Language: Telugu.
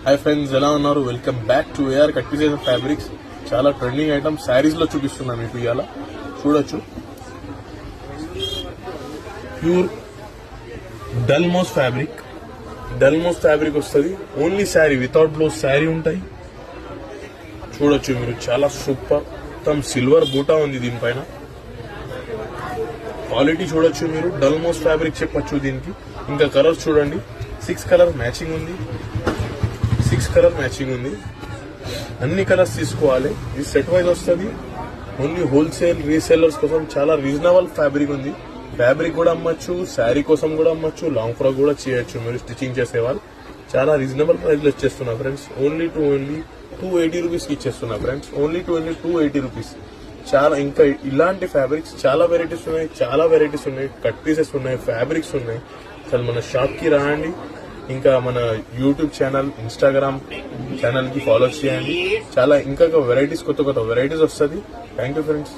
హాయ్ ఫ్రెండ్స్, ఎలా ఉన్నారు? Welcome back to AR cut pieces fabrics. చాలా ట్రెండింగ్ ఐటమ్ శారీస్ లో చూపిస్తున్నా మీకు. ఇవాళ చూడొచ్చు, ప్యూర్ డల్మోస్ ఫ్యాబ్రిక్ వస్తుంది. Only sari without blouse sari ఉంటాయి. చూడొచ్చు మీరు, చాలా సూపర్. మొత్తం సిల్వర్ బూటా ఉంది దీనిపైన. క్వాలిటీ చూడొచ్చు మీరు, డల్మోస్ ఫ్యాబ్రిక్ చెప్పొచ్చు దీనికి. ఇంకా కలర్స్ చూడండి, 6 కలర్ మ్యాచింగ్ ఉంది. అన్ని కలర్స్ తీసుకోవాలి. ఇది సెట్ వైజ్ వస్తుంది. ఓన్లీ హోల్సేల్ రీసెల్లర్స్ కోసం చాలా రీజనబుల్ ఫ్యాబ్రిక్ ఉంది. ఫ్యాబ్రిక్ కూడా అమ్మచ్చు, శారీ కోసం కూడా అమ్మచ్చు, లాంగ్ ఫ్రాక్ కూడా చేయొచ్చు మీరు స్టిచ్చింగ్ చేసేవాళ్ళు. చాలా రీజనబుల్ ప్రైస్ లో ఇచ్చేస్తున్నా ఫ్రెండ్స్. ఓన్లీ 280 రూపీస్కి ఇచ్చేస్తున్నా ఫ్రెండ్స్. Only 280 rupees. చాలా ఇంకా ఇలాంటి ఫ్యాబ్రిక్స్ చాలా వెరైటీస్ ఉన్నాయి. కట్ పీసెస్ ఉన్నాయి, ఫ్యాబ్రిక్స్ ఉన్నాయి. అసలు మన షాప్ కి రాండి. ఇంకా మన యూట్యూబ్ ఛానల్, ఇన్స్టాగ్రామ్ ఛానల్ కి ఫాలో చేయండి. చాలా ఇంకా కొత్త వెరైటీస్ వస్తుంది. Thank you friends.